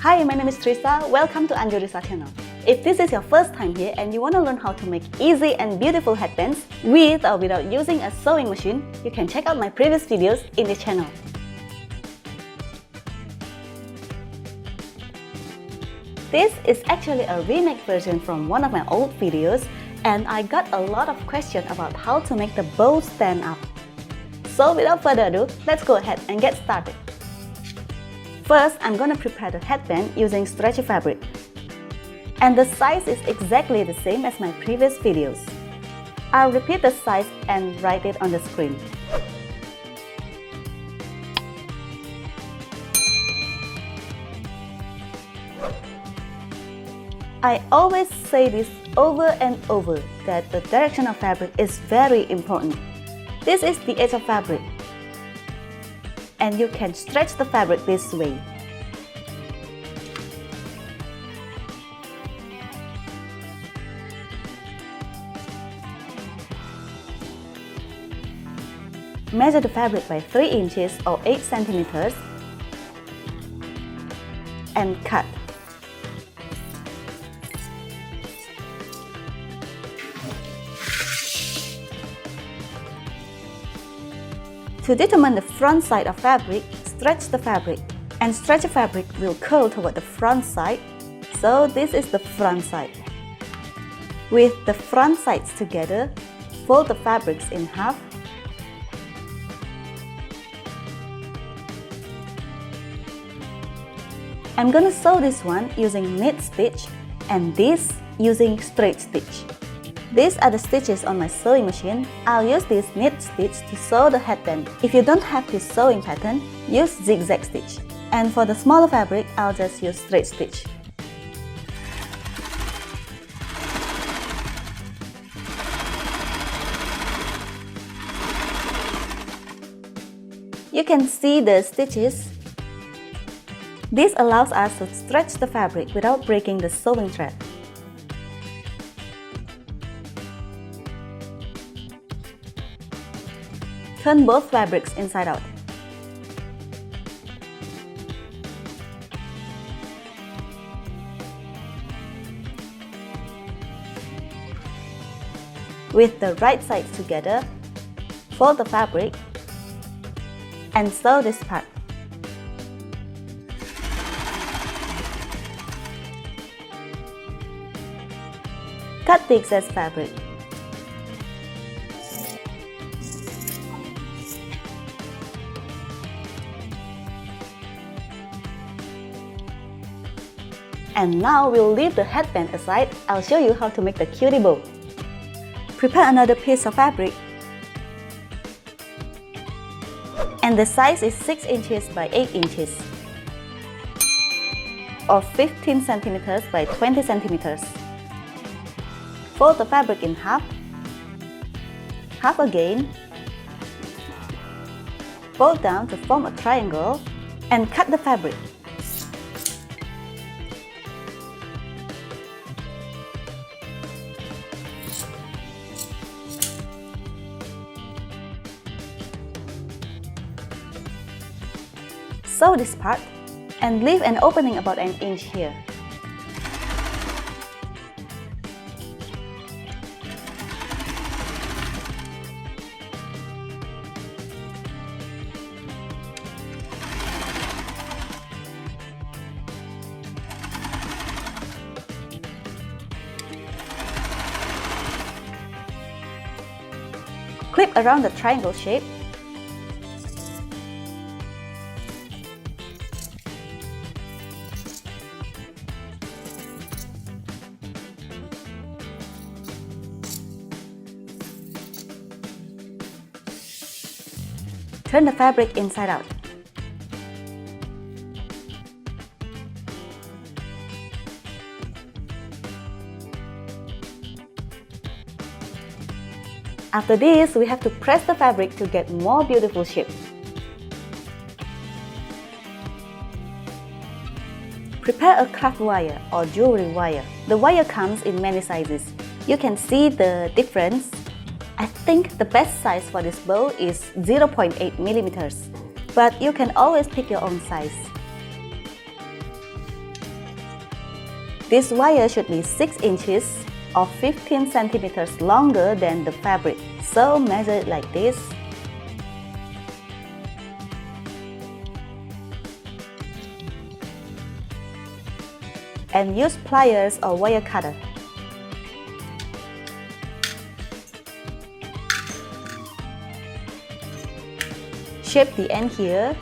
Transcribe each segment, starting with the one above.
Hi, my name is Trisa. Welcome to Anjurisa channel. If this is your first time here and you want to learn how to make easy and beautiful headbands with or without using a sewing machine, you can check out my previous videos in this channel. This is actually a remake version from one of my old videos, and I got a lot of questions about how to make the bow stand up. So without further ado, let's go ahead and get started. First, I'm gonna prepare the headband using stretchy fabric. And the size is exactly the same as my previous videos. I'll repeat the size and write it on the screen. I always say this over and over that the direction of fabric is very important. This is the edge of fabric, and you can stretch the fabric this way. Measure the fabric by 3 inches or 8 centimeters and cut. To determine the front side of fabric, stretch the fabric, and stretchy fabric will curl toward the front side, so this is the front side. With the front sides together, fold the fabrics in half. I'm gonna sew this one using knit stitch and this using straight stitch. These are the stitches on my sewing machine. I'll use this knit stitch to sew the headband. If you don't have this sewing pattern, use zigzag stitch. And for the smaller fabric, I'll just use straight stitch. You can see the stitches. This allows us to stretch the fabric without breaking the sewing thread. Turn both fabrics inside out. With the right sides together, fold the fabric and sew this part. Cut the excess fabric. And now we'll leave the headband aside. I'll show you how to make the cutie bow. Prepare another piece of fabric. And the size is 6 inches by 8 inches. Or 15 centimeters by 20 centimeters. Fold the fabric in half. Half again. Fold down to form a triangle and cut the fabric. Sew this part and leave an opening about an inch here. Clip around the triangle shape. Turn the fabric inside out. After this, we have to press the fabric to get more beautiful shape. Prepare a craft wire or jewelry wire. The wire comes in many sizes. You can see the difference. I think the best size for this bow is 0.8 millimeters, but you can always pick your own size. This wire should be 6 inches or 15 centimeters longer than the fabric, so measure it like this. And use pliers or wire cutter. Shape the end here.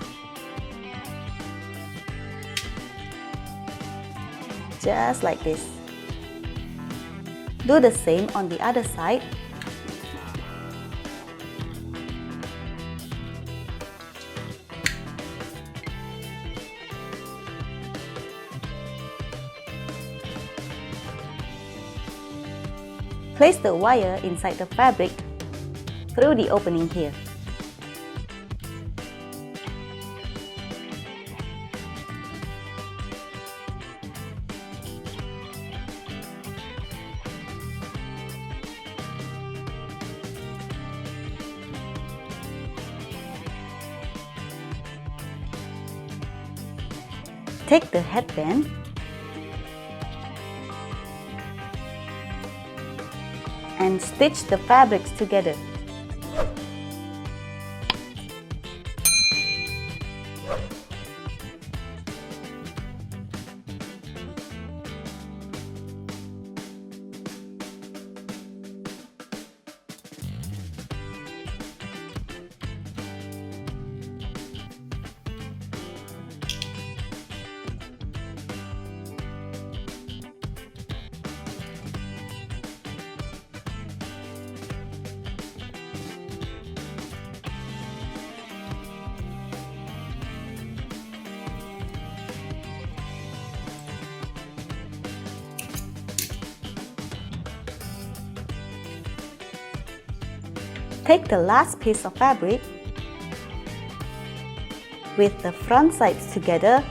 Just like this. Do the same on the other side. Place the wire inside the fabric through the opening here. Take the headband and stitch the fabrics together. Take the last piece of fabric with the front sides together.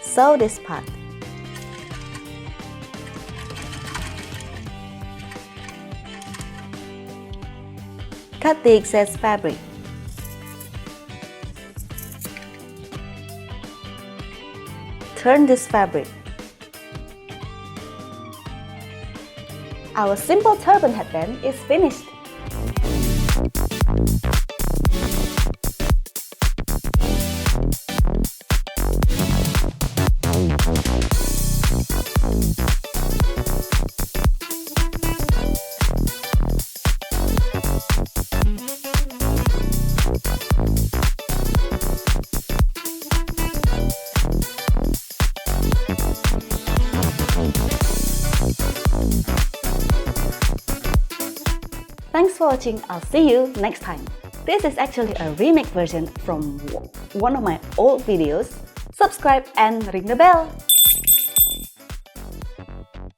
Sew this part. Cut the excess fabric. Turn this fabric. Our simple turban headband is finished. Thanks for watching. I'll see you next time. This is actually a remake version from one of my old videos. Subscribe and ring the bell.